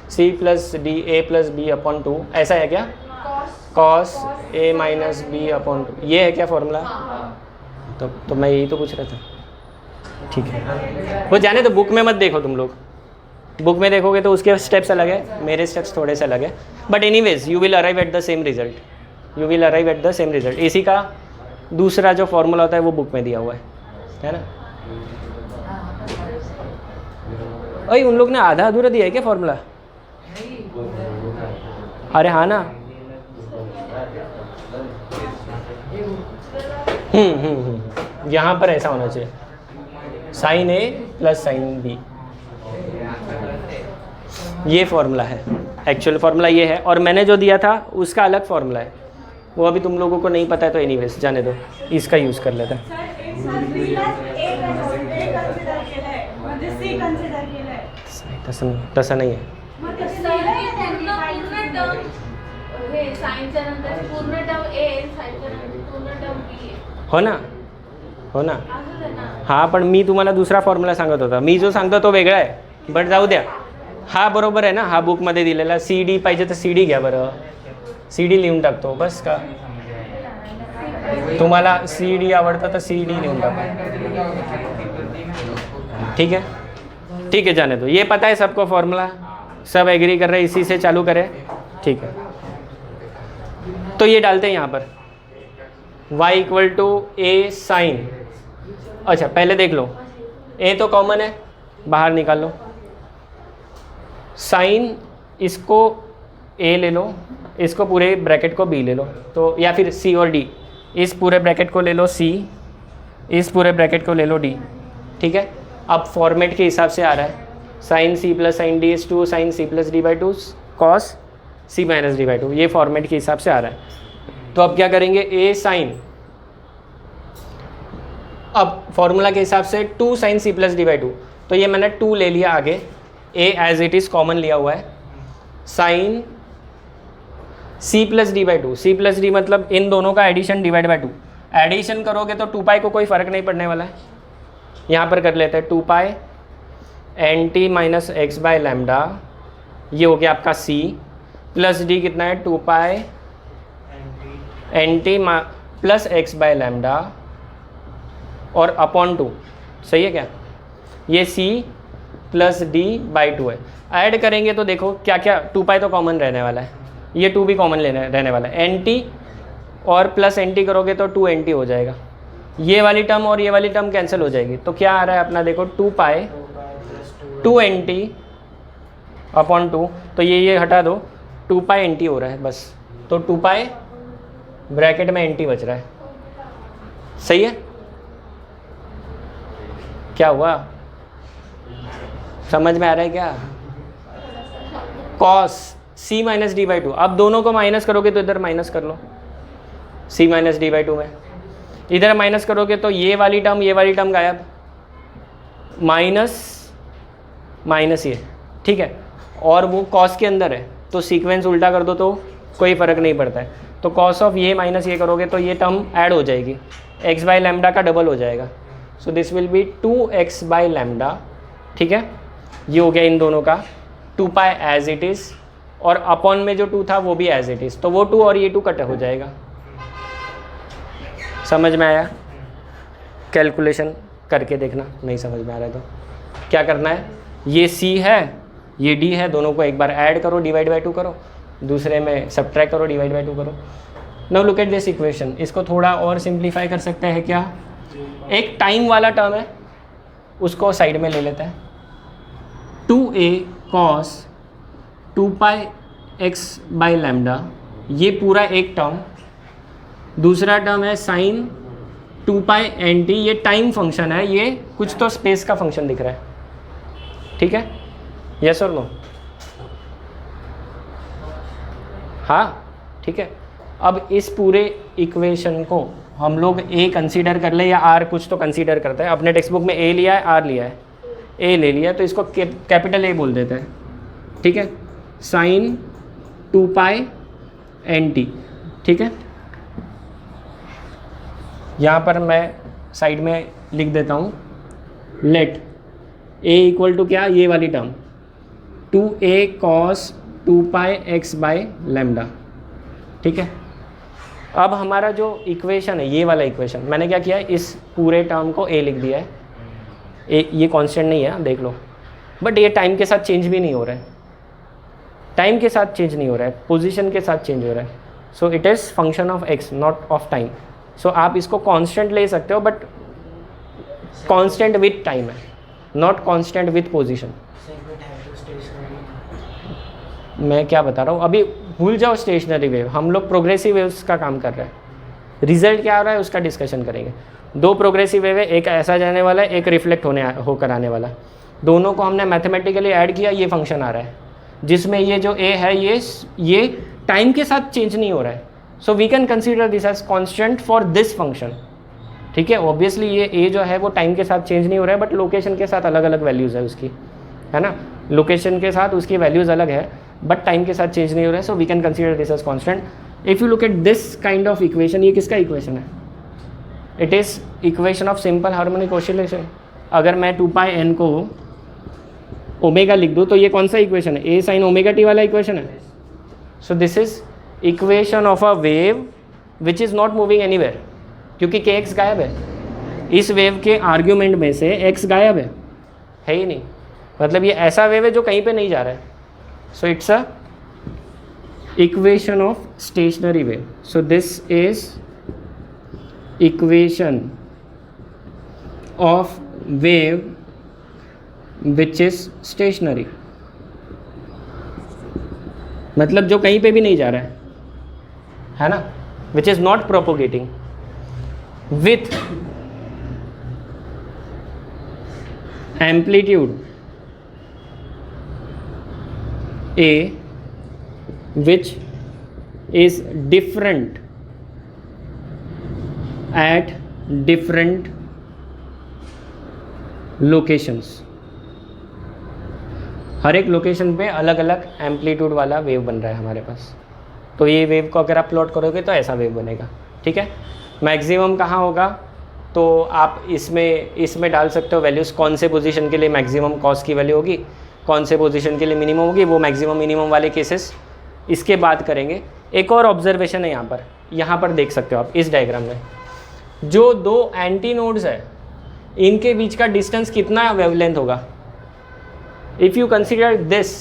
C plus D A plus B upon 2. ऐसा है क्या? Cos A minus B upon 2, ये है क्या फॉर्मूला? तो मैं यही तो पूछ रहा था. ठीक है, वो जाने तो बुक में मत देखो तुम लोग. बुक में देखोगे तो उसके स्टेप्स अलग है, मेरे स्टेप्स थोड़े से अलग है, but anyways you will arrive at the same result, you will arrive at the same result. इसी का दूसरा जो फॉर्मूला होता है वो बुक में दिया हुआ है ना। अरे उन लोग ने आधा अधूरा दिया है क्या फॉर्मूला? अरे हाँ ना। यहाँ पर ऐसा होना चाहिए, sign A plus sine B, ये फॉर्मूला है, एक्चुअल फॉर्मूला ये है, और मैंने जो दिया था उसका अलग फॉर्मूला है, वो अभी तुम लोगों को नहीं पता है तो एनीवेज जाने दो, इसका यूज़ कर लेते हैं। तसं नाही आहे। हो ना, हो ना, हां, पण मी तुम्हाला दुसरा फॉर्म्युला सांगत होता, मी जो सांगतो तो वेगळा आहे, बट जाऊ द्या, हा बरोबर आहे ना, हा बुकमध्ये दिलेला। सी डी पाहिजे तर सी डी घ्या बरं, सी डी लिहून टाकतो बस का, तुम्हाला सी डी आवडतं तर सी डी लिहून टाका, ठीक है, ठीक है, जाने दो, ये पता है सबको फॉर्मूला, सब एग्री कर रहे हैं, इसी से चालू करें, ठीक है। तो ये डालते हैं यहाँ पर y equal to A sine, अच्छा पहले देख लो, a तो कॉमन है, बाहर निकाल लो, साइन इसको a ले लो, इसको पूरे ब्रैकेट को b ले लो, तो या फिर c और d, इस पूरे ब्रैकेट को ले लो c, इस पूरे ब्रैकेट को ले लो d, ठीक है। अब फॉर्मेट के हिसाब से आ रहा है, sine c plus sine D is two sine c plus D by two cos c minus D by two, ये फॉर्मेट के हिसाब से आ रहा है। तो अब क्या करेंगे, a साइन, अब फॉर्मूला के हिसाब से 2 sine c plus D by two, तो ये मैंने 2 ले लिया आगे, a as it is common लिया हुआ है, sine c plus D by two, C plus D मतलब इन दोनों का एडिशन डिवाइड बाई 2, एडिशन करोगे तो 2 पाई को कोई फ़र्क नहीं पड़ने वाला है, यहाँ पर कर लेते हैं 2 pi n t minus x by lambda, ये हो गया आपका c, प्लस डी कितना है 2 pi n t plus x by lambda और अपॉन 2, सही है क्या, ये c प्लस डी बाई 2 है। ऐड करेंगे तो देखो क्या क्या, 2 पाई तो कॉमन रहने वाला है, ये 2 भी कॉमन रहने वाला है, एन टी और प्लस एन टी करोगे तो 2 एन टी हो जाएगा, ये वाली टर्म और ये वाली टर्म कैंसिल हो जाएगी, तो क्या आ रहा है अपना देखो 2 पाई 2 एन टी अपॉन 2, तो ये हटा दो, 2 पाई एन टी हो रहा है बस, तो 2 पाई ब्रैकेट में एन टी बच रहा है, सही है। क्या हुआ, समझ में आ रहा है क्या, cos c minus D by to, अब दोनों को माइनस करोगे तो इधर माइनस कर लो, c minus D by to में इधर माइनस करोगे तो ये वाली टर्म गायब, माइनस माइनस ये, ठीक है, और वो कॉस के अंदर है तो सीक्वेंस उल्टा कर दो तो कोई फ़र्क नहीं पड़ता है, तो कॉस ऑफ ये माइनस ये करोगे तो ये टर्म ऐड हो जाएगी, x बाई लैम्डा का डबल हो जाएगा, so this will B 2x by lambda, ठीक है, ये हो गया इन दोनों का 2 पाई एज इट इज़, और अपॉन में जो 2 था वो भी एज इट इज़, तो वो 2 और ये 2 कट हो जाएगा, समझ में आया। कैलकुलेशन करके देखना, नहीं समझ में आ रहा है तो क्या करना है, ये c है ये d है, दोनों को एक बार ऐड करो, डिवाइड बाई 2 करो, दूसरे में सब्ट्रैक्ट करो, डिवाइड बाई 2 करो। Now look at this equation, इसको थोड़ा और सिंप्लीफाई कर सकते हैं क्या, एक टाइम वाला टर्म है उसको साइड में ले लेते हैं, 2a cos 2 pi x by lambda, ये पूरा एक टर्म, दूसरा टर्म है साइन 2 पाई एन टी, ये टाइम फंक्शन है, ये कुछ तो स्पेस का फंक्शन दिख रहा है, ठीक है, यस और नो, हाँ ठीक है। अब इस पूरे इक्वेशन को हम लोग a कंसीडर कर ले या r, कुछ तो कंसीडर करते हैं, अपने टेक्स्ट बुक में a लिया है r लिया है, a ले लिया तो इसको कैपिटल A बोल देते हैं, ठीक है, साइन 2 पाई एन टी, ठीक है, यहाँ पर मैं साइड में लिख देता हूँ, लेट a इक्वल टू क्या, ये वाली term 2a cos 2 pi x by lambda, ठीक है। अब हमारा जो इक्वेशन है, ये वाला इक्वेशन, मैंने क्या किया है, इस पूरे टर्म को a लिख दिया है, a ये कांस्टेंट नहीं है, देख लो, बट ये टाइम के साथ चेंज भी नहीं हो रहा है, टाइम के साथ चेंज नहीं हो रहा है, पोजीशन के साथ चेंज हो रहा है. So it is function of x not of time. So आप इसको कांस्टेंट ले सकते हो, बट कांस्टेंट विथ टाइम है, नॉट कांस्टेंट विथ पोजीशन. मैं क्या बता रहा हूँ, अभी भूल जाओ स्टेशनरी वेव, हम लोग प्रोग्रेसिव वेव्स का काम कर रहे हैं. रिजल्ट क्या आ रहा है उसका डिस्कशन करेंगे. 2 प्रोग्रेसिव वेव है, एक ऐसा जाने वाला है, एक रिफ्लेक्ट होकर आने वाला. दोनों को हमने मैथमेटिकली ऐड किया, ये फंक्शन आ रहा है जिसमें ये जो ए है ये टाइम के साथ चेंज नहीं हो रहा है. So we can consider this as constant for this function. ठीक है, ऑब्वियसली ये ए जो है वो टाइम के साथ चेंज नहीं हो रहा है, बट लोकेशन के साथ अलग अलग वैल्यूज़ है उसकी, है ना. लोकेशन के साथ उसकी वैल्यूज़ अलग है, बट टाइम के साथ चेंज नहीं हो रहा है. So we can consider this as constant. If you look at this kind of equation, ये किसका इक्वेशन है? It is equation of simple harmonic oscillation. अगर मैं 2πn को ओमेगा लिख दूँ तो ये कौन सा इक्वेशन है? ए साइन ओमेगा टी वाला इक्वेशन है. So this is equation of a wave which is not moving anywhere, क्योंकि के एक्स गायब है. इस वेव के आर्ग्यूमेंट में से एक्स गायब है ही नहीं. मतलब ये ऐसा वेव है जो कहीं पे नहीं जा रहा है. So it's a equation of stationary wave. So this is equation of wave which is stationary, मतलब जो कहीं पे भी नहीं जा रहा है ना, which is not propagating with amplitude A which is different at different locations. हर एक लोकेशन पे अलग अलग एम्पलीट्यूड वाला वेव बन रहा है हमारे पास. तो ये वेव को अगर आप प्लॉट करोगे तो ऐसा वेव बनेगा. ठीक है, मैक्सिमम कहाँ होगा तो आप इसमें डाल सकते हो वैल्यूज़. कौन से पोजीशन के लिए मैक्सिमम कॉस की वैल्यू होगी, कौन से पोजीशन के लिए मिनिमम होगी, वो मैक्सिमम मिनिमम वाले केसेस इसके बाद करेंगे. एक और ऑब्जर्वेशन है यहाँ पर देख सकते हो आप इस डायग्राम में, जो 2 एंटी नोड्स है इनके बीच का डिस्टेंस कितना वेवलेंथ होगा. If you consider this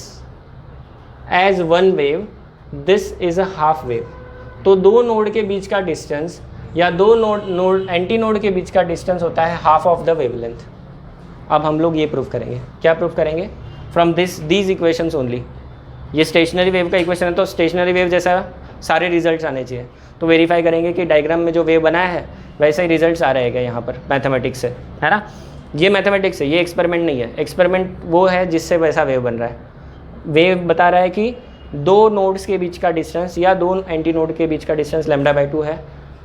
as one wave, this is a half wave. तो 2 नोड के बीच का डिस्टेंस या 2 नोड एंटी नोड के बीच का डिस्टेंस होता है हाफ ऑफ द वेवलेंथ. अब हम लोग ये प्रूव करेंगे. क्या प्रूव करेंगे? From these equations only. ये स्टेशनरी वेव का इक्वेशन है, तो स्टेशनरी वेव जैसा सारे रिजल्ट्स आने चाहिए. तो वेरीफाई करेंगे कि डायग्राम में जो वेव बनाया है वैसा ही रिजल्ट्स आ रहेगा यहाँ पर मैथमेटिक्स से, है ना. ये मैथमेटिक्स है, ये एक्सपेरिमेंट नहीं है. एक्सपेरिमेंट वो है जिससे वैसा वेव बन रहा है. वेव बता रहा है कि 2 नोड्स के बीच का डिस्टेंस या 2 एंटी नोड के बीच का डिस्टेंस λ/2 है.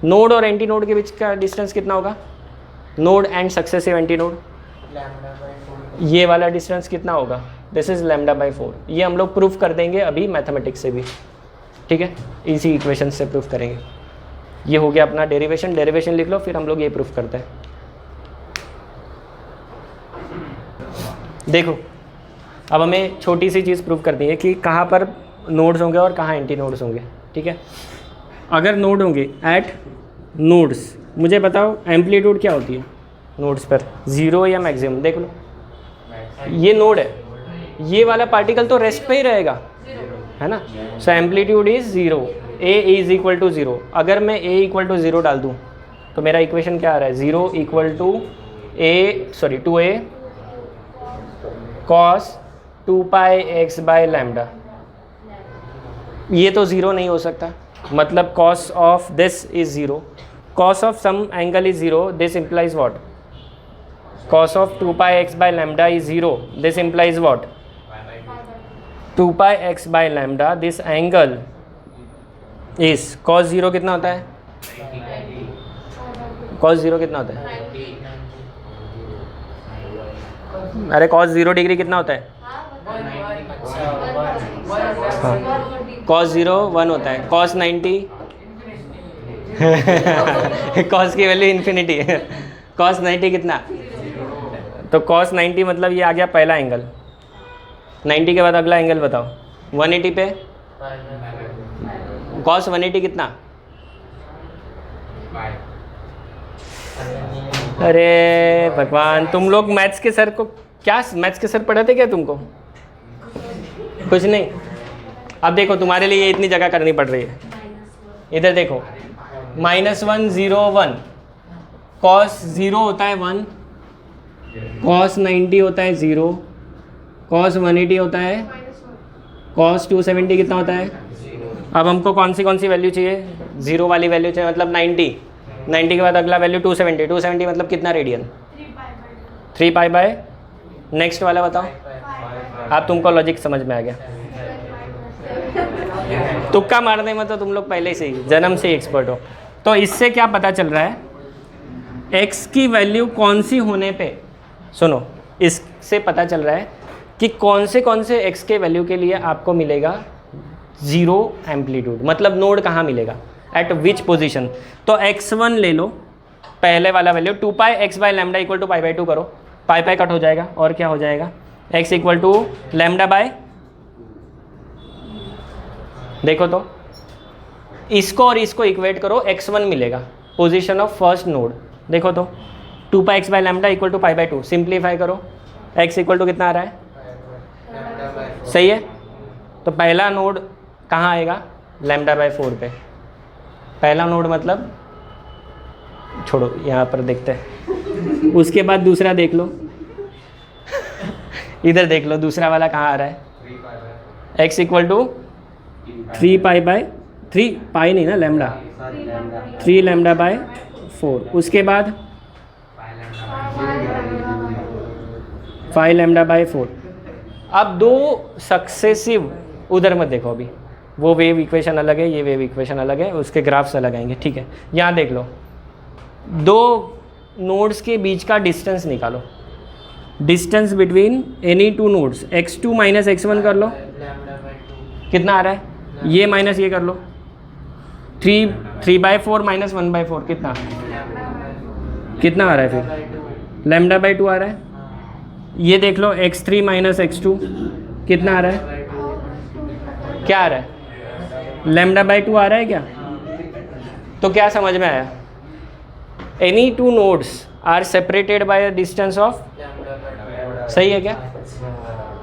नोड और एंटी नोड के बीच का डिस्टेंस कितना होगा? Node and successive antinode, ये वाला डिस्टेंस कितना होगा? This is λ/4. ये हम लोग प्रूफ कर देंगे अभी मैथमेटिक्स से भी. ठीक है, इसी इक्वेशन से प्रूफ करेंगे. ये हो गया अपना डेरिवेशन लिख लो, फिर हम लोग ये प्रूफ करते हैं. देखो, अब हमें छोटी सी चीज़ प्रूफ करनी है कि कहाँ पर नोड्स होंगे और कहाँ एंटी नोड्स होंगे. ठीक है, अगर नोड होंगे एट नोड्स, मुझे बताओ एम्पलीट्यूड क्या होती है नोड्स पर, 0 या मैक्सिमम. देख लो, ये नोड है, ये वाला पार्टिकल तो रेस्ट पे ही रहेगा, है ना. So amplitude is 0, a is equal to 0. अगर मैं ए इक्वल टू 0 डाल दूँ तो मेरा इक्वेशन क्या आ रहा है? 0 equal to 2a cos 2πx/λ. ये तो 0 नहीं हो सकता, मतलब cos of this is 0, cos of some angle is 0. This implies what? cos of 2πx/λ is 0. This implies what? 2πx/λ. This angle is cos 0 कितना होता है? cos 0 कितना होता है? अरे cos 0 डिग्री कितना होता है? हाँ, cos 0 1 होता है. cos 90 cos की वैल्यू इन्फिनिटी है. cos 90 कितना? तो cos 90 मतलब ये आ गया पहला एंगल. 90 के बाद अगला एंगल बताओ. 180 पे cos 180 कितना? अरे भगवान, तुम लोग मैथ्स के सर को क्या मैथ्स के सर पढ़ाते क्या तुमको? कुछ नहीं। अब देखो तुम्हारे लिए ये इतनी जगह करनी पड़ रही है। इधर देखो, -1 0 1, cos 0 होता है 1, cos 90 होता है 0, cos 180 होता है, cos 270 कितना होता है? अब हमको कौन सी वैल्यू चाहिए? 0 वाली वैल्यू चाहिए, मतलब 90 के बाद अगला वैल्यू 270 मतलब कितना रेडियन? 3 pi bye. नेक्स्ट वाला बताओ। अब तुमको लॉजिक समझ में आ गया। तुक्का मारने में तो तुम लोग पहले से ही जन्म से एक्सपर्ट हो। तो इससे क्या पता चल रहा है? x की वैल्यू कौन सी होने पे, सुनो, इससे पता चल रहा है कि कौन से x के वैल्यू के लिए आपको मिलेगा 0 एम्पलीट्यूड, मतलब नोड कहाँ मिलेगा, एट विच पोजीशन। तो x1 ले लो, पहले वाला value 2 pi x by lambda equal to pi by 2 करो, पाई पाई कट हो जाएगा और क्या हो जाएगा? x equal to lambda by, देखो तो इसको और इसको इक्वेट करो, x1 मिलेगा पोजीशन ऑफ फर्स्ट नोड। देखो तो 2 pi x by lambda equal to pi by 2, simplify करो, x इक्वल टू कितना आ रहा है? सही है। तो पहला नोड कहाँ आएगा? लैम्डा बाय 4 पे। पहला नोड मतलब छोड़ो, यहाँ पर देखते हैं। उसके बाद दूसरा देख लो इधर देख लो, दूसरा वाला कहाँ आ रहा है? x equal to 3 pi by 3 pi नहीं ना, लैम्डा, 3 लैम्डा बाय 4। उसके बाद 5 लैम्डा बाय 4। अब दो सक्सेसिव, उधर मत देखो अभी, वो वेव इक्वेशन अलग है, ये वेव इक्वेशन अलग है, उसके ग्राफ्स अलग आएंगे, ठीक है। यहाँ देख लो, दो नोड्स के बीच का डिस्टेंस निकालो, distance between any two nodes, x2 minus x1 कर लो, कितना आ रहा है? ये माइनस ये कर लो, 3/4 माइनस 1/4 कितना आ रहा है? फिर लैम्डा बाई 2 आ रहा है। ये देख लो, x3 माइनस x2 कितना आ रहा है? क्या आ रहा है? लैम्डा बाई 2 आ रहा है क्या? तो क्या समझ में आया? Any two nodes are separated by a distance of, सही है क्या?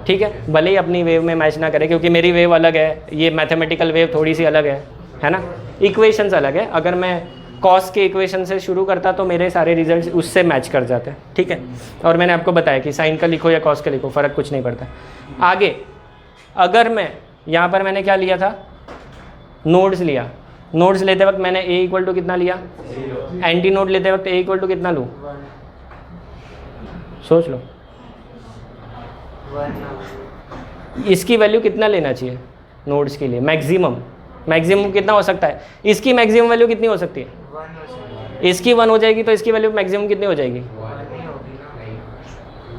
ठीक है, भले ही अपनी वेव में मैच ना करे, क्योंकि मेरी वेव अलग है, ये मैथमेटिकल वेव थोड़ी सी अलग है ना, इक्वेशंस अलग है। अगर मैं कॉस के इक्वेशन से शुरू करता तो मेरे सारे रिजल्ट्स उससे मैच कर जाते हैं, ठीक है। और मैंने आपको बताया कि साइन का लिखो या कॉस का लिखो, फ़र्क कुछ नहीं पड़ता। आगे अगर मैं यहाँ पर मैंने क्या लिया था? नोड्स लिया। नोड्स लेते वक्त मैंने a इक्वल टू कितना लिया? एंटी नोड लेते वक्त a इक्वल टू कितना लूँ? सोच लो, इसकी वैल्यू कितना लेना चाहिए नोड्स के लिए? मैक्सिमम कितना हो सकता है? इसकी मैक्सिमम वैल्यू कितनी हो सकती है? इसकी 1 हो जाएगी, तो इसकी वैल्यू मैक्सिमम कितनी हो जाएगी?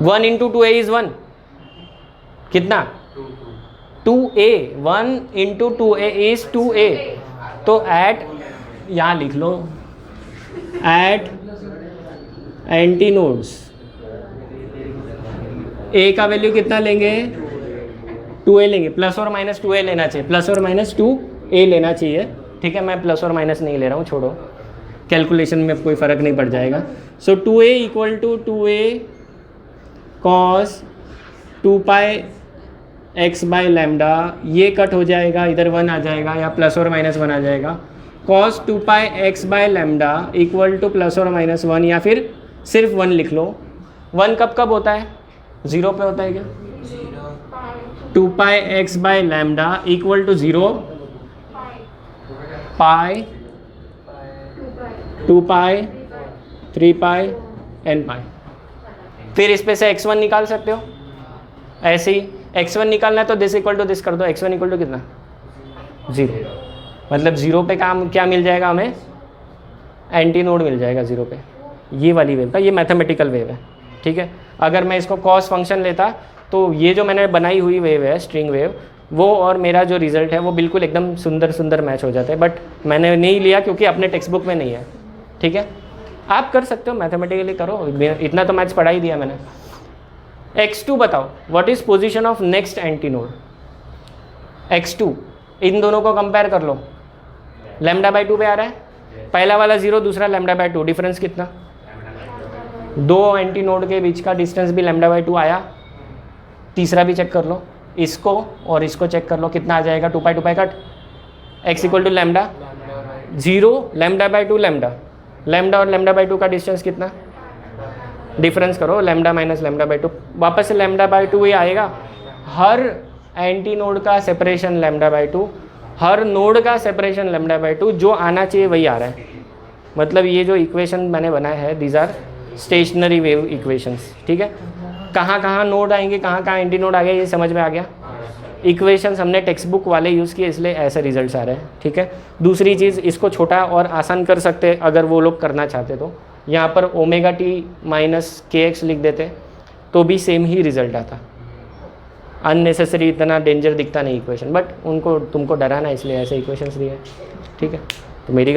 1 इंटू 2a इज़ 1, कितना? 2a, 1 into 2a is 2a। तो एट, यहाँ लिख लो, एट एंटी नोड्स a का वैल्यू कितना लेंगे? 2a लेंगे, प्लस और माइनस 2a लेना चाहिए, प्लस और माइनस 2a लेना चाहिए, ठीक है। मैं प्लस और माइनस नहीं ले रहा हूँ, छोड़ो, कैलकुलेशन में कोई फ़र्क नहीं पड़ जाएगा। So 2a equal to 2a cos 2 pi x by lambda, ये कट हो जाएगा, इधर 1 आ जाएगा, या प्लस और माइनस 1 आ जाएगा। Cos 2 pi x by lambda equal two plus और माइनस 1, या फिर सिर्फ 1 लिख लो। 1 कब होता है? 0 पे होता है क्या? 2 pi x by lambda equal to 0 pi 2 pi 3 pi n pi. फिर इस पे से x1 निकाल सकते हो, ऐसे ही x1 निकालना है तो दिस इक्वल टू दिस कर दो, x1 इक्वल टू कितना? 0। मतलब 0 पे काम क्या मिल जाएगा हमें? एंटी नोड मिल जाएगा 0 पे। ये वाली वेव का, ये मैथमेटिकल वेव है, ठीक है। अगर मैं इसको कॉस फंक्शन लेता तो ये जो मैंने बनाई हुई वेव है, स्ट्रिंग वेव, वो और मेरा जो रिज़ल्ट है वो बिल्कुल एकदम सुंदर मैच हो जाता है। बट मैंने नहीं लिया क्योंकि अपने टेक्स्ट बुक में नहीं है, ठीक है। आप कर सकते हो, मैथमेटिकली करो, इतना तो मैथ्स पढ़ा ही दिया मैंने। x2 बताओ, what is position of next anti node? x2, इन दोनों को कंपेयर कर लो, लैम्डा बाई 2 पे आ रहा है, पहला वाला 0, दूसरा लैम्डा बाई 2, डिफरेंस कितना? दो एंटी नोड के बीच का डिस्टेंस भी लैम्डा बाई 2 आया। तीसरा भी चेक कर लो, इसको और इसको चेक कर लो, कितना आ जाएगा, 2 pi cut, x equal to lambda 0, lambda by 2 lambda, lambda और लैम्डा बाई 2 का डिस्टेंस कितना, डिफरेंस करो, लैम्डा माइनस लैम्डा बाई 2, वापस से लैम्डा बाई 2 ही आएगा। हर एंटी नोड का separation lambda by 2, her node का सेपरेशन लैम्डा बाई 2, जो आना चाहिए वही आ रहा है। मतलब ये जो इक्वेशन मैंने बनाया है, these are stationary wave equations, ठीक है। कहाँ कहाँ नोड आएंगे, कहाँ कहाँ एंटी नोड आ गया, ये समझ में आ गया। इक्वेशंस हमने टेक्स्ट बुक वाले यूज़ किए, इसलिए ऐसे रिजल्ट्स आ रहे हैं, ठीक है। दूसरी चीज़, इसको छोटा और आसान कर सकते अगर वो लोग करना चाहते तो, यहाँ पर ओमेगा टी माइनस के एक्स लिख देते तो भी सेम ही रिजल्ट आता। अननेसेसरी इतना डेंजर दिखता नहीं इक्वेशन, बट उनको तुमको डराना इसलिए ऐसे इक्वेशंस दिए, ठीक है। तो मेरी